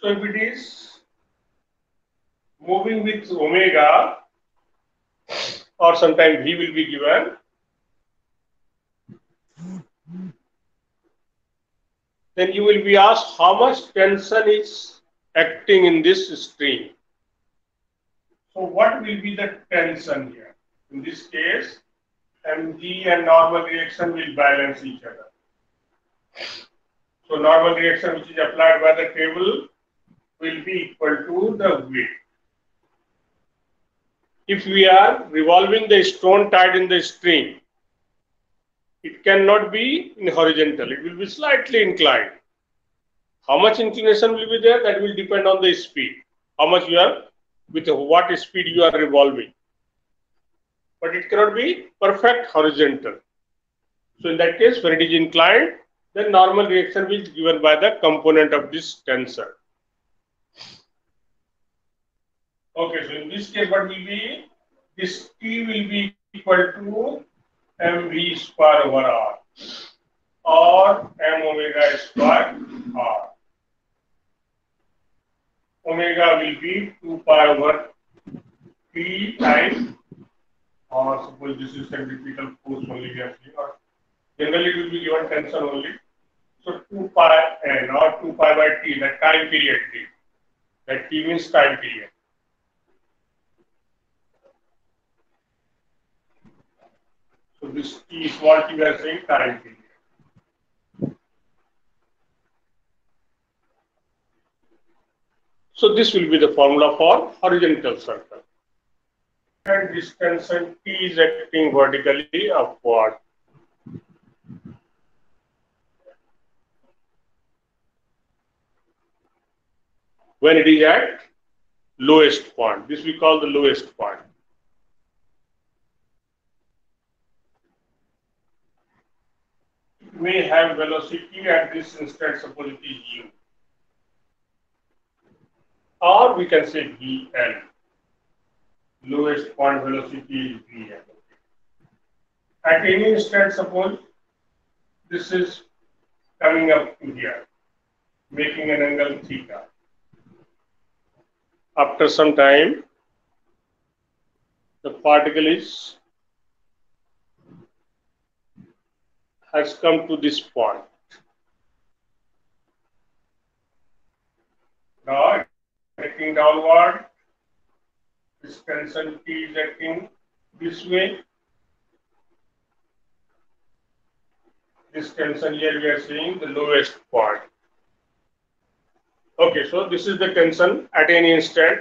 So if it is moving with omega, or sometime V will be given, then you will be asked how much tension is acting in this string. So what will be the tension here? In this case, Mg and normal reaction will balance each other. So normal reaction which is applied by the table will be equal to the weight. If we are revolving the stone tied in the string, it cannot be in horizontal, it will be slightly inclined. How much inclination will be there? That will depend on the speed. How much you are, with what speed you are revolving. But it cannot be perfect horizontal. So in that case, when it is inclined, then normal reaction will be given by the component of this tensor. Okay, so in this case, what will be? This T will be equal to mv square over r or m omega square r. Omega will be 2 pi over T times, or suppose this is centripetal force only we are seeing, or generally it will be given tension only. So 2 pi n or 2 pi by T, that time period T. That T means time period. So this T is what we are saying, time period. So this will be the formula for horizontal circle. And this tension T is acting vertically upward. When it is at lowest point, this we call the lowest point. We have velocity at this instant, suppose it is u, or we can say Vn. Lowest point velocity is Vn. At any instant, suppose this is coming up to here, making an angle theta. After some time, the particle has come to this point. Now acting downward, this tension T is acting this way. This tension here we are seeing the lowest point. Okay, so this is the tension at any instant.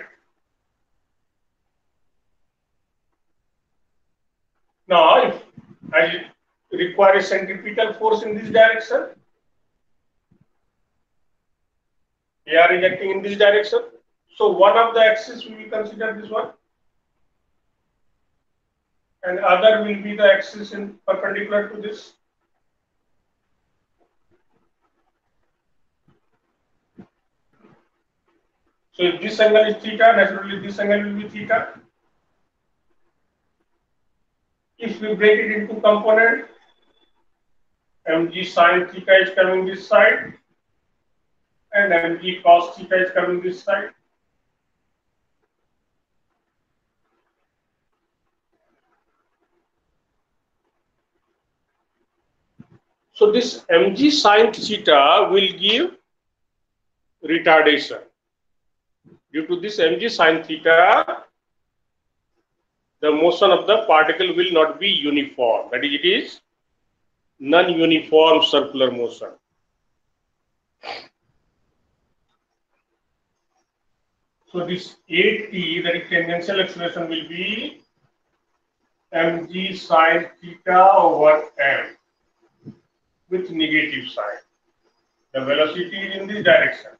Now, if I require a centripetal force in this direction, AR is acting in this direction. So one of the axis we will consider this one, and other will be the axis in perpendicular to this. So if this angle is theta, naturally this angle will be theta. If we break it into component, mg sin theta is coming this side, and mg cos theta is coming this side. So this mg sin theta will give retardation. Due to this mg sin theta, the motion of the particle will not be uniform. That is, it is non-uniform circular motion. So this AT, that is tangential acceleration, will be mg sin theta over m with negative sign. The velocity is in this direction,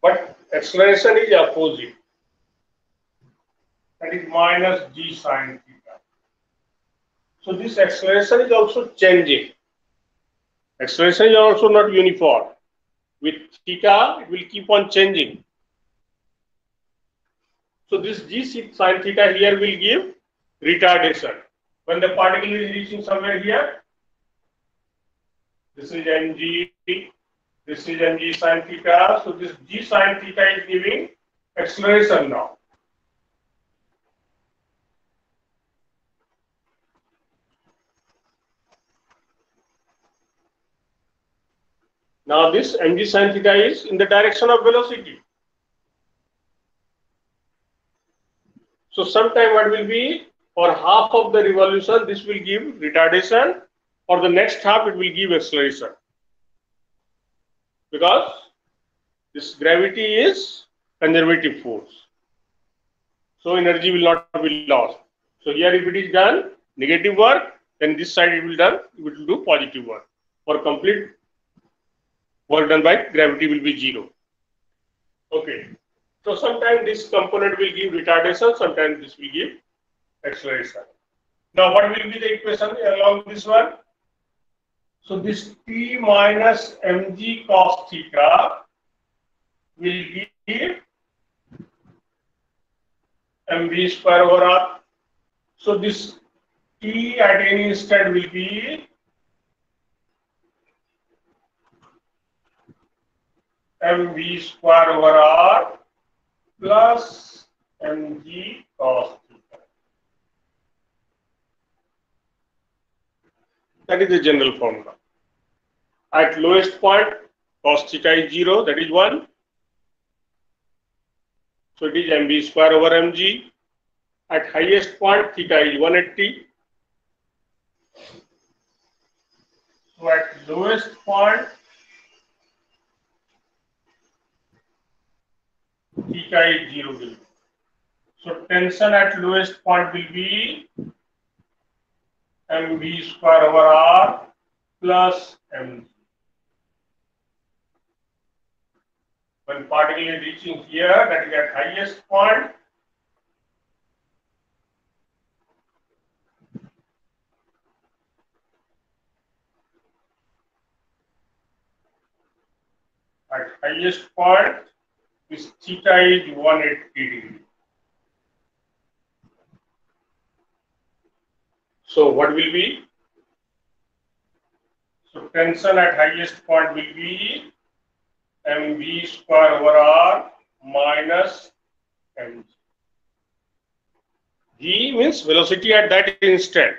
but acceleration is opposite. That is minus g sin theta. So this acceleration is also changing. Acceleration is also not uniform. With theta, it will keep on changing. So this g sin theta here will give retardation. When the particle is reaching somewhere here, this is mg This is mg sin theta. So this g sin theta is giving acceleration now. Now this mg sin theta is in the direction of velocity. So sometime what will be, for half of the revolution, this will give retardation, or the next half it will give acceleration. Because this gravity is conservative force. So energy will not be lost. So here if it is done negative work, then this side it will do positive work. For complete work done by gravity will be 0. Okay. So sometimes this component will give retardation, sometimes this will give acceleration. Now what will be the equation along this one? So this T minus mg cos theta will give mv square over r. So this T at any instant will be mv square over r plus mg cos theta. That is the general formula. At lowest point, cos theta is 0, that is 1. So it is mv square over mg. At highest point, theta is 180. So at lowest point, theta is 0. So tension at lowest point will be mv square over r plus mg. When particle is reaching here, that is at highest point, this theta is 180 . So what will be? So tension at highest point will be mv square over r minus mg. G means velocity at that instant.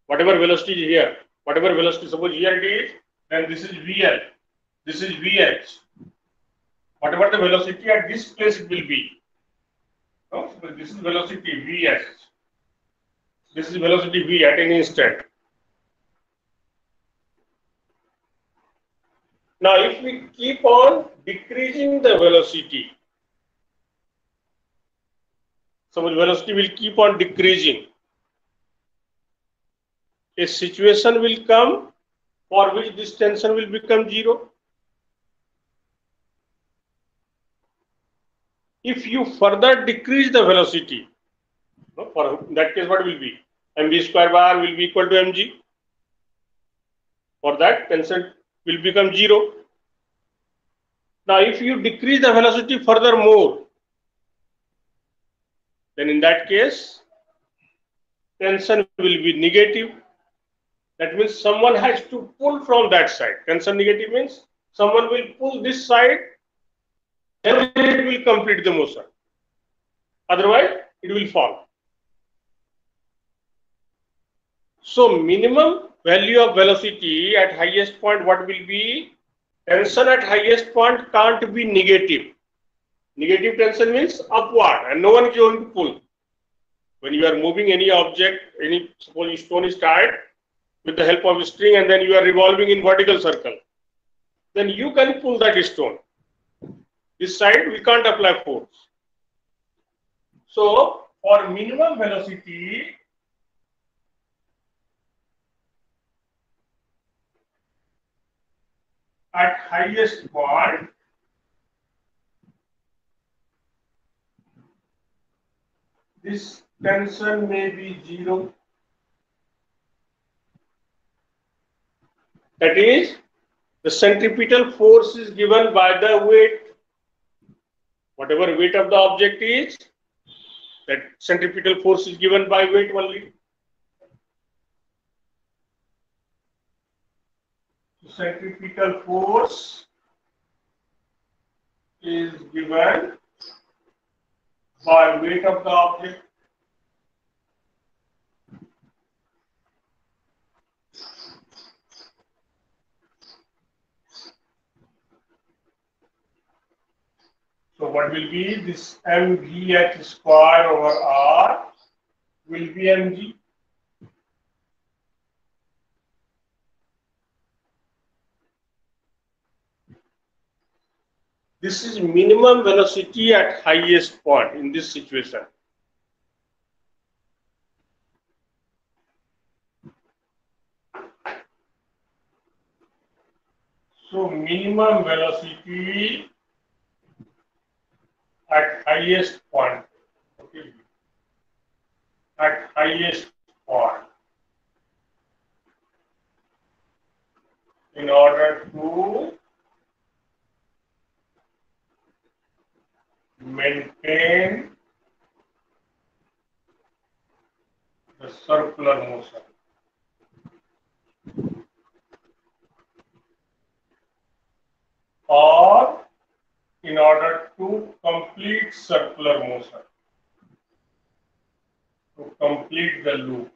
Whatever velocity is here, whatever velocity, suppose here it is, then this is VL, this is VH. Whatever the velocity at this place it will be. No? So this is velocity Vs. This is velocity V at any instant. Now, if we keep on decreasing the velocity, suppose velocity will keep on decreasing, a situation will come for which this tension will become 0. If you further decrease the velocity, for in that case, what will be? mv square by r will be equal to mg. For that, tension will become 0. Now, if you decrease the velocity furthermore, then in that case, tension will be negative. That means someone has to pull from that side. Tension negative means someone will pull this side, then it will complete the motion. Otherwise, it will fall. So, minimum value of velocity at highest point, what will be? Tension at highest point can't be negative. Negative tension means upward, and no one is going to pull. When you are moving any object, suppose stone is tied with the help of a string, and then you are revolving in vertical circle, then you can pull that stone. This side we can't apply force. So for minimum velocity, at highest point, this tension may be 0. That is, the centripetal force is given by the weight. Whatever weight of the object is, that centripetal force is given by weight only. centripetal force is given by weight of the object. So what will be this mgh square over r will be mg. This is minimum velocity at highest point in this situation. So minimum velocity at highest point. Okay. At highest point. In order to maintain the circular motion. Or in order to complete circular motion, to complete the loop.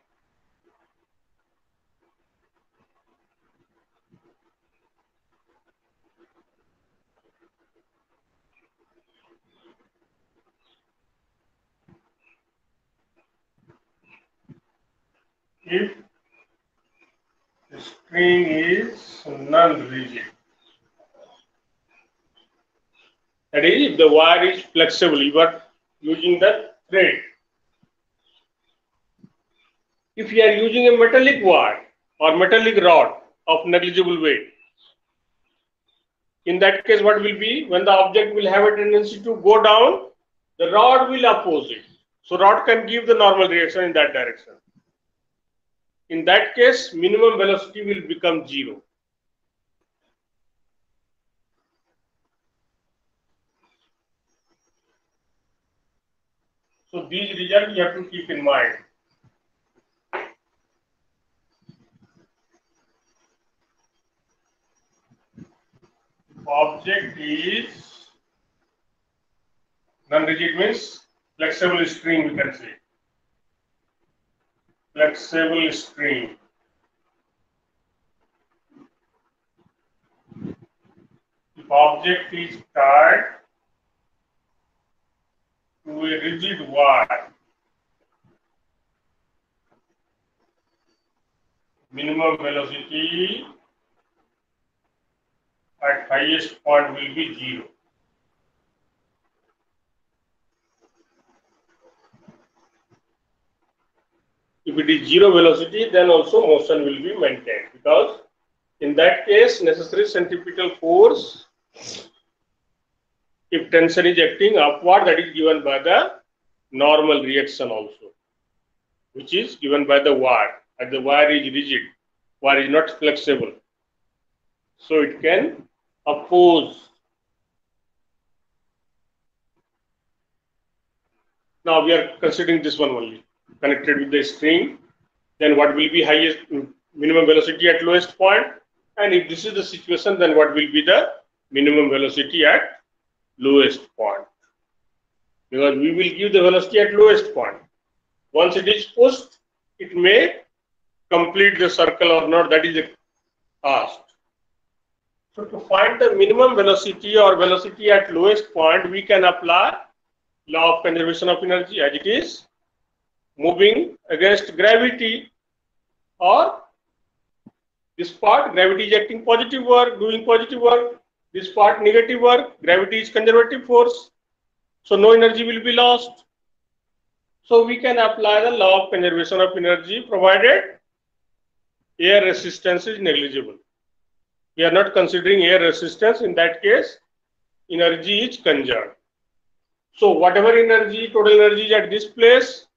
If the string is non-rigid, that is, if the wire is flexible, you are using the thread. If you are using a metallic wire or metallic rod of negligible weight, in that case, what will be? When the object will have a tendency to go down, the rod will oppose it. So rod can give the normal reaction in that direction. In that case, minimum velocity will become 0. So these results you have to keep in mind. Object is non-rigid means flexible string, we can say. Flexible string. If object is tied to a rigid wire, minimum velocity at highest point will be 0. If it is 0 velocity, then also motion will be maintained, because in that case, necessary centripetal force, if tension is acting upward, that is given by the normal reaction also, which is given by the wire. And the wire is rigid, wire is not flexible. So it can oppose. Now we are considering this one only, connected with the string. Then what will be highest minimum velocity at lowest point? And if this is the situation, then what will be the minimum velocity at lowest point? Because we will give the velocity at lowest point. Once it is pushed, it may complete the circle or not, that is asked. So to find the minimum velocity or velocity at lowest point, we can apply law of conservation of energy, as it is moving against gravity, or this part gravity is acting positive work, doing positive work, this part negative work, gravity is conservative force, so no energy will be lost. So we can apply the law of conservation of energy provided air resistance is negligible. We are not considering air resistance. In that case, energy is conserved. So whatever energy, total energy is at this place,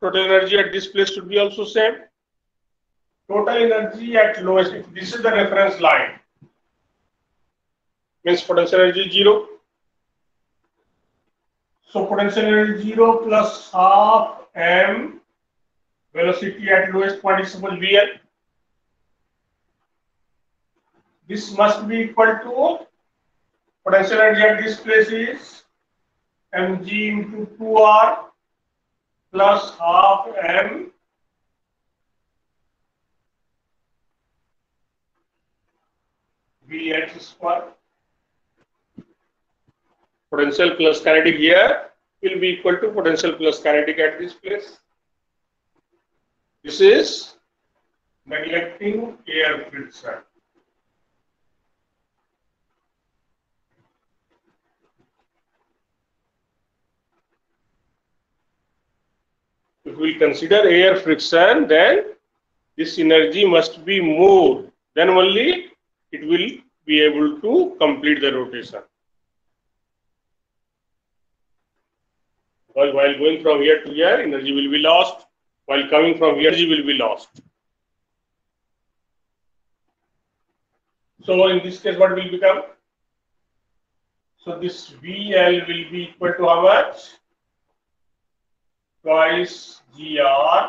total energy at this place should be also same. Total energy at lowest, if this is the reference line, means potential energy is 0. So potential energy 0 plus half m velocity at lowest point is suppose Vl. this must be equal to potential energy at this place is mg into 2r plus half m Vh square. Potential plus kinetic here will be equal to potential plus kinetic at this place. This is neglecting air friction. If we consider air friction, then this energy must be more. Then only it will be able to complete the rotation. While going from here to here, energy will be lost. While coming from here, energy will be lost. So in this case, what will become? So this VL will be equal to how much? Twice GR.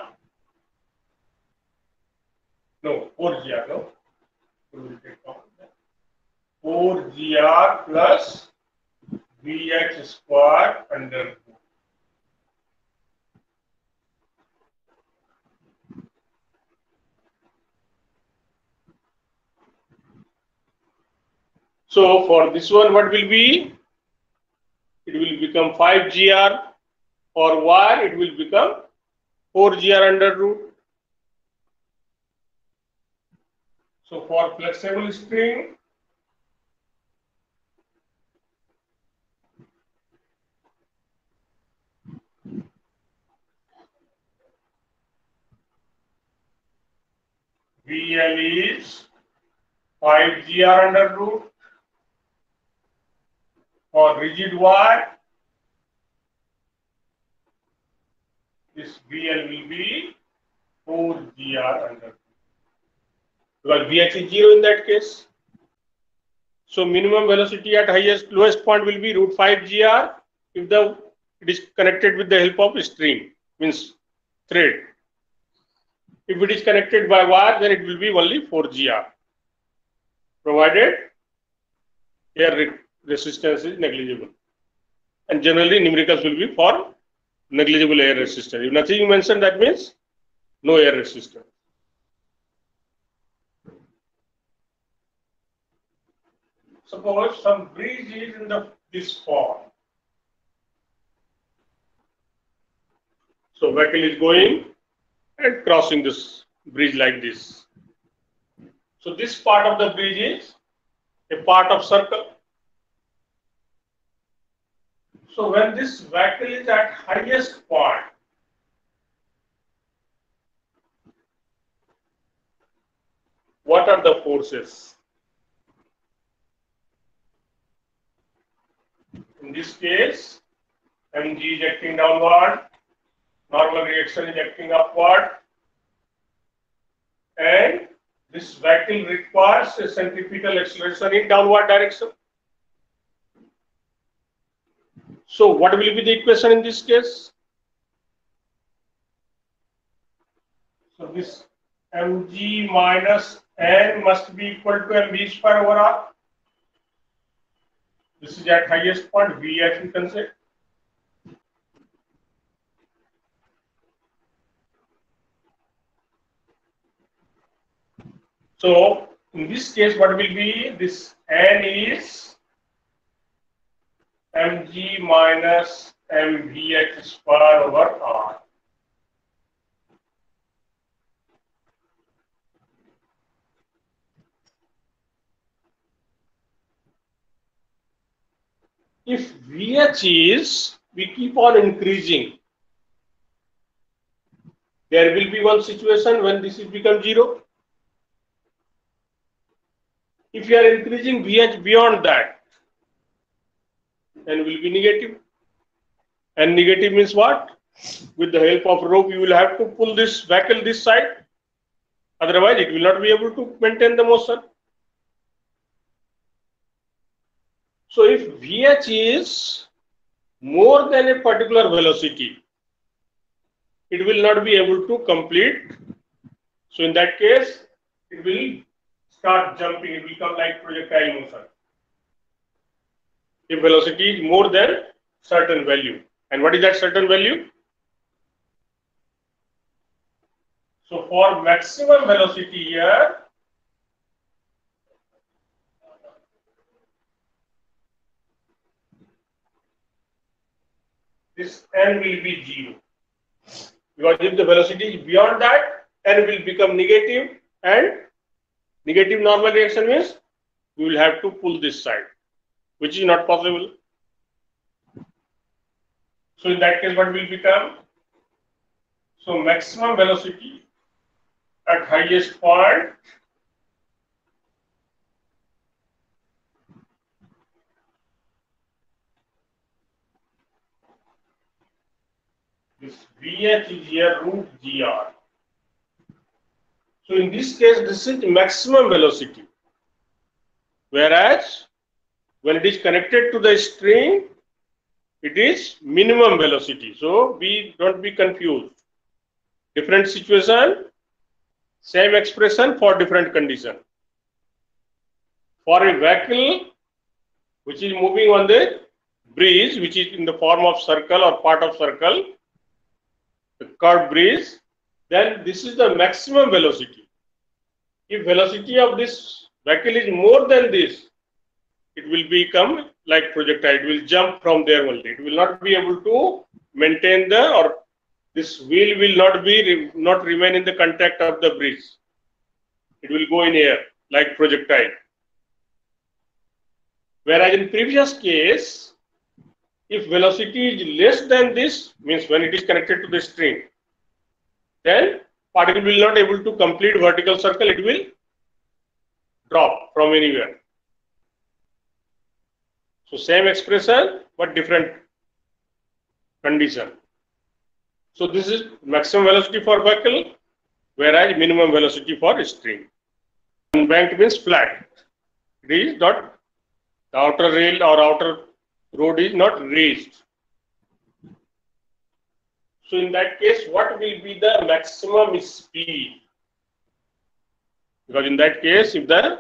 No, 4GR, no? 4GR plus Vh square under 2. So for this one, what will be? It will become 5GR, or wire it will become 4GR under root. So for flexible string, VL is 5GR under root. For rigid wire, this VL will be 4GR under root. Because Vh is 0 in that case. So minimum velocity at lowest point will be root 5GR if it is connected with the help of string, means thread. If it is connected by wire, then it will be only 4GR, provided air resistance is negligible. And generally numericals will be for negligible air resistance. If nothing mentioned, that means no air resistance. Suppose some bridge is in this form. So vehicle is going and crossing this bridge like this. So this part of the bridge is a part of circle. So when this vehicle is at highest point, what are the forces? In this case, mg is acting downward, normal reaction is acting upward, and this vehicle requires a centripetal acceleration in downward direction. So what will be the equation in this case? So this mg minus n must be equal to mv square over r. This is at highest point, Vh you can say. So in this case, what will be? This n is mg minus mvh square over r. If Vh is, we keep on increasing, there will be one situation when this is become 0. If you are increasing Vh beyond that, then will be negative. And negative means what? With the help of rope, you will have to pull this vehicle this side. Otherwise, it will not be able to maintain the motion. So if Vh is more than a particular velocity, it will not be able to complete. So in that case, it will start jumping, it will come like projectile motion. If velocity is more than certain value. And what is that certain value? So for maximum velocity here, this n will be 0. Because if the velocity is beyond that, n will become negative, and negative normal reaction means we will have to pull this side, which is not possible. So in that case, what will become? So maximum velocity at highest point this Vh is here root gr. So in this case, this is maximum velocity. Whereas when it is connected to the string, it is minimum velocity. So don't be confused. Different situation, same expression for different condition. For a vehicle which is moving on the bridge, which is in the form of circle or part of circle, the curved bridge, then this is the maximum velocity. If velocity of this vehicle is more than this, it will become like projectile. It will jump from there only. It will not be able to maintain or this wheel will not remain in the contact of the bridge. It will go in air like projectile. Whereas in previous case, if velocity is less than this, means when it is connected to the string, then particle will not able to complete vertical circle. It will drop from anywhere. So same expression but different condition. So this is maximum velocity for vehicle, whereas minimum velocity for string. Unbanked means flat. It is not, the outer rail or outer road is not raised. So in that case, what will be the maximum speed? Because in that case, if the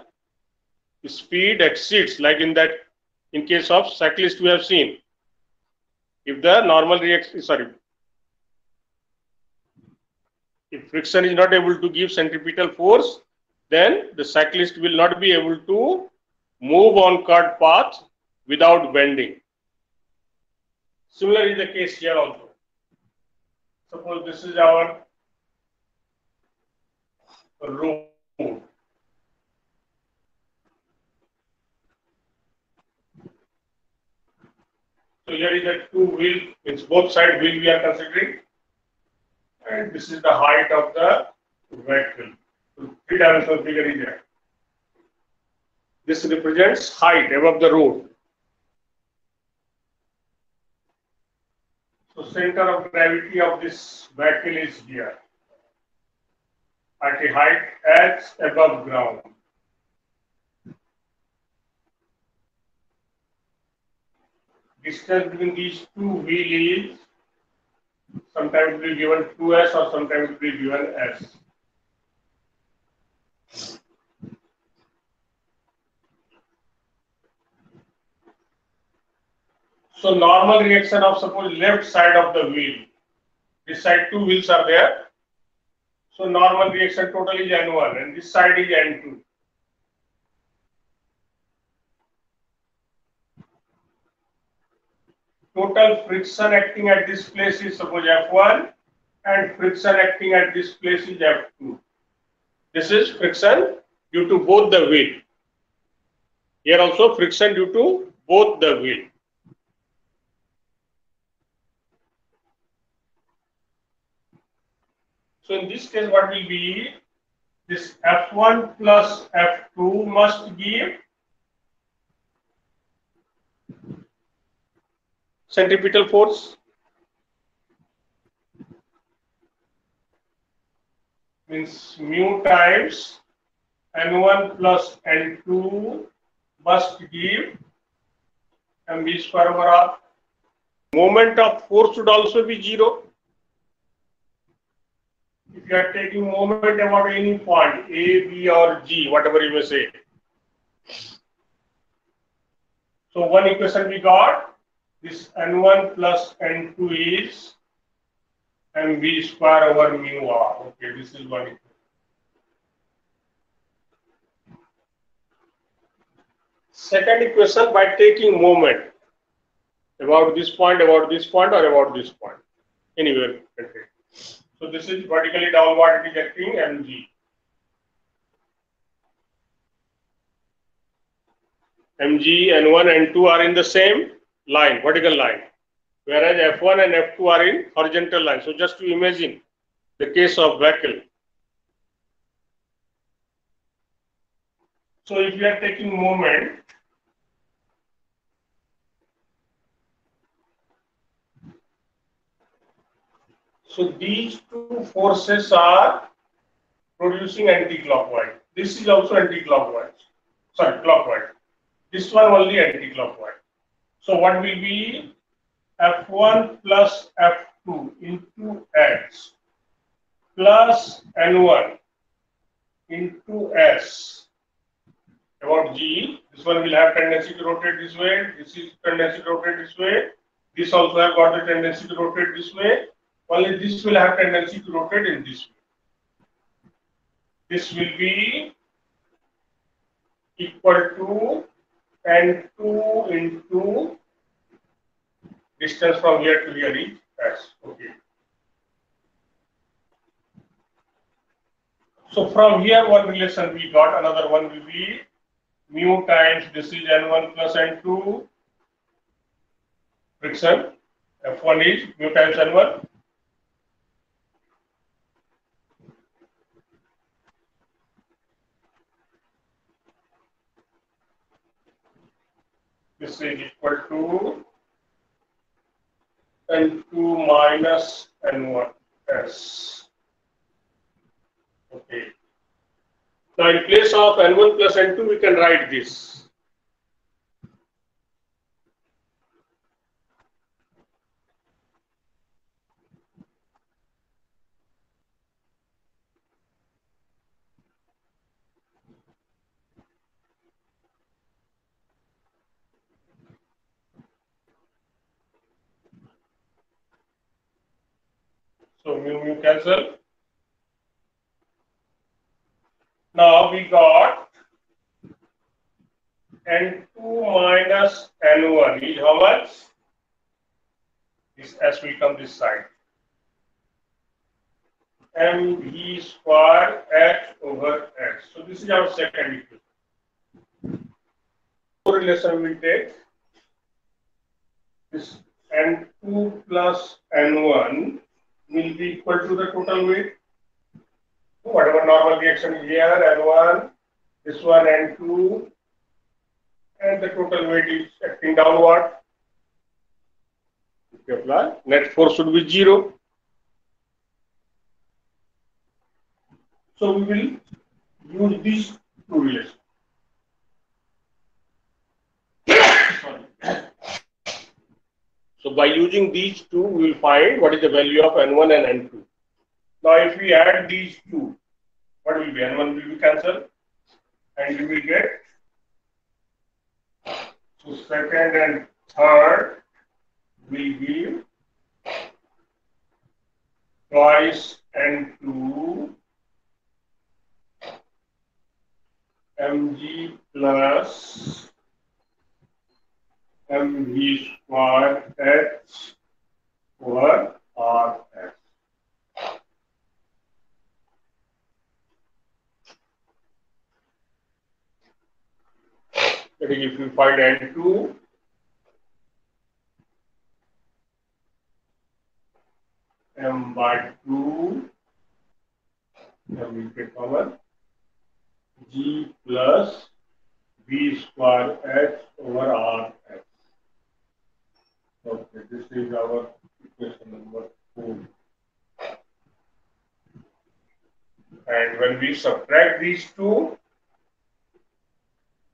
speed exceeds, like in case of cyclist we have seen, if the normal reaction, if friction is not able to give centripetal force, then the cyclist will not be able to move on curved path without bending. Similar is the case here also. Suppose this is our road. So here is a two wheel, it's both side wheel we are considering, and this is the height of the vehicle. So three-dimensional figure is there. This represents height above the road. So center of gravity of this vehicle is here at a height h above ground. Distance between these two wheels is sometimes it will be given 2s or sometimes it will be given s. So normal reaction of suppose left side of the wheel. This side two wheels are there. So normal reaction total is N1 and this side is N2. Total friction acting at this place is suppose F1 and friction acting at this place is F2. This is friction due to both the wheel. Here also friction due to both the wheel. So in this case, what will be this F1 plus F2 must give centripetal force. Means mu times N1 plus N2 must give mv square over r. Moment of force should also be 0. If if you are taking moment about any point A, B or G, whatever you may say. So one equation we got, this N1 plus N2 is mv square over mu r. Okay, this is one equation. Second equation, by taking moment about this point, or about this point, anywhere. Okay. So this is vertically downward, it is acting mg. mg, n1, n2 are in the same line, vertical line, whereas f1 and f2 are in horizontal line. So just to imagine the case of vehicle. So if you are taking moment, so these two forces are producing anti-clockwise. This is also anti-clockwise. Sorry, clockwise. This one only anti-clockwise. So what will be F1 plus F2 into X plus N1 into S about G. This one will have tendency to rotate this way. This is tendency to rotate this way. This also have got the tendency to rotate this way. Only this will have tendency to rotate in this way. This will be equal to N2 into distance from here to here is S. Okay. So from here one relation we got, another one will be mu times this is N1 plus N2 friction. F1 is mu times N1. This is equal to N2 minus N1 S. Okay. Now in place of N1 plus N2 we can write this. So mu cancel. Now we got N2 minus N1 is how much? This S will come this side. mv square h over x. So this is our second equation. Relation we take this N2 plus N1 will be equal to the total weight. Whatever normal reaction is here, N1, this one N2, and the total weight is acting downward. If you apply, net force should be 0. So we will use these two relations. Sorry. So by using these two, we will find what is the value of N1 and N2. Now if we add these two, what will be? N1 will be cancelled and we will get, so second and third will give twice N2 mg plus mv square h over rs. That is, if you find N2, m by 2, then we get common g plus v square h over r h. Okay, this is our equation number 4. And when we subtract these two,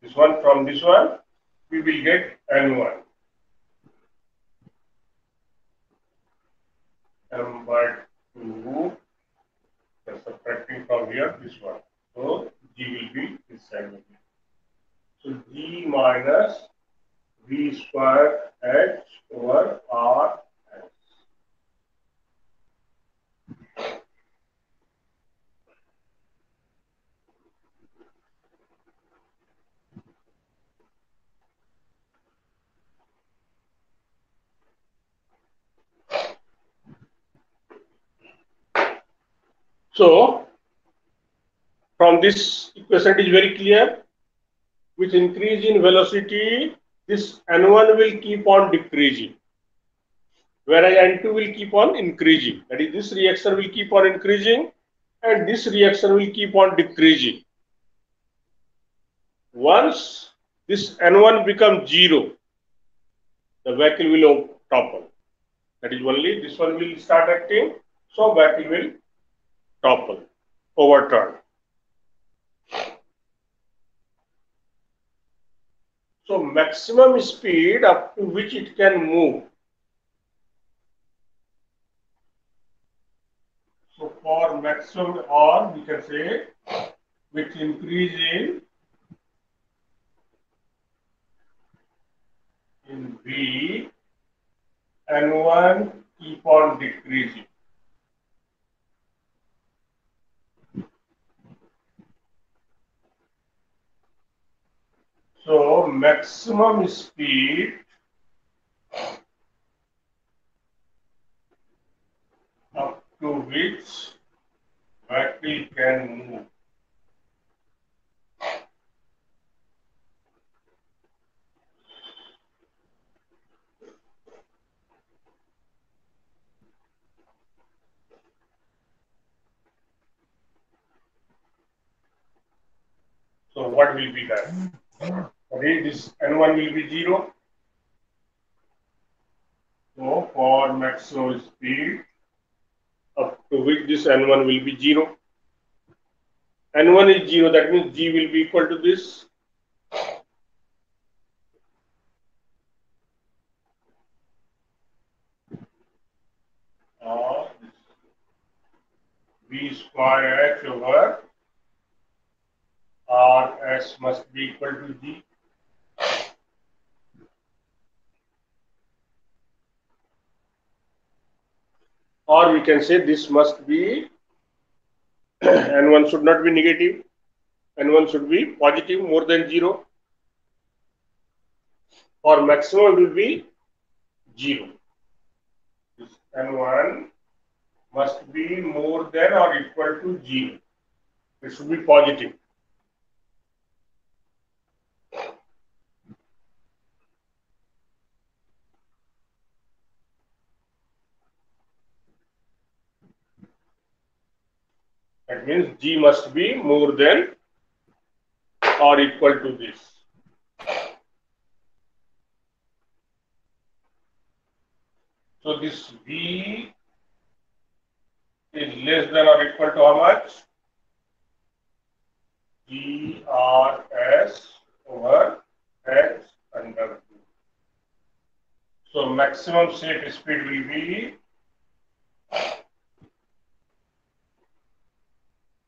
this one from this one, we will get N1. M by 2 subtracting from here this one. So G will be this side. So G minus V square H over R S. So from this equation it is very clear. With increase in velocity, this N1 will keep on decreasing, whereas N2 will keep on increasing. That is, this reaction will keep on increasing and this reaction will keep on decreasing. Once this N1 becomes 0, the vehicle will topple. That is, only this one will start acting, so vehicle will topple, overturn. So maximum speed up to which it can move. So for maximum, or we can say with increase in V, N1 keep on decreasing. So maximum speed up to which vehicle can move. So what will be that? Okay, this N1 will be 0. So for maximum speed up to which this N1 will be 0. N1 is 0, that means G will be equal to this. V square H over RS must be equal to G. Or we can say this must be N1 should not be negative, N1 should be positive, more than 0. Or maximum will be 0. This N1 must be more than or equal to 0. It should be positive. That means G must be more than or equal to this. So this V is less than or equal to how much? GRS over H under 2. So maximum safe speed will be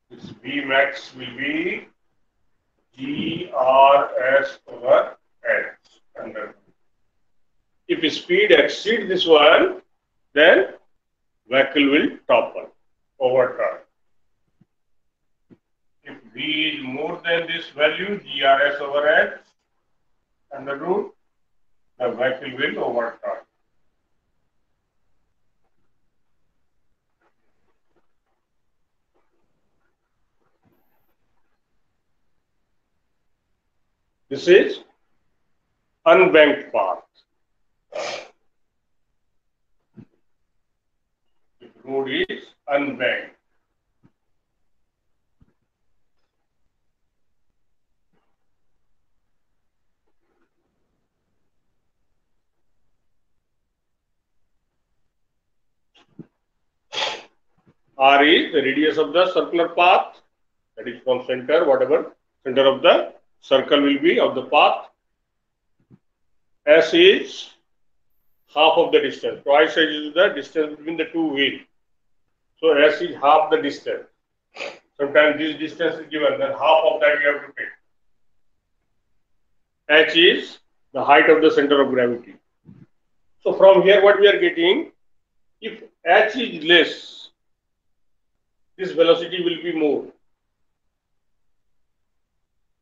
this V max will be GRS over H under 2. If speed exceeds this one, then vehicle will topple, overturn. If V is more than this value, GRS over H under root, the vehicle will overturn. This is unbanked path. The road is unbanked. R is the radius of the circular path, that is from center, whatever center of the circle will be of the path. S is half of the distance, twice as is the distance between the two wheels. So S is half the distance. Sometimes this distance is given, then half of that we have to take. H is the height of the center of gravity. So from here what we are getting, if H is less, this velocity will be more.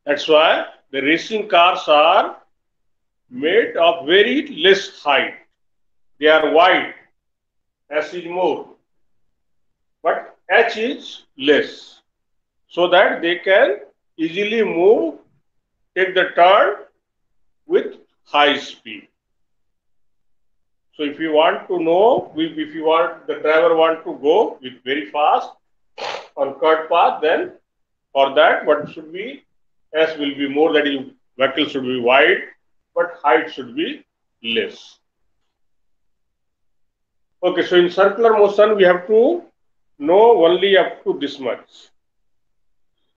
That's why the racing cars are made of very less height. They are wide, S is more, but H is less, so that they can easily move, take the turn with high speed. So if you want to know, if you want the driver want to go with very fast on cut path, then for that what should be, S will be more, that is vehicle should be wide, but height should be less. Okay, so in circular motion we have to know only up to this much.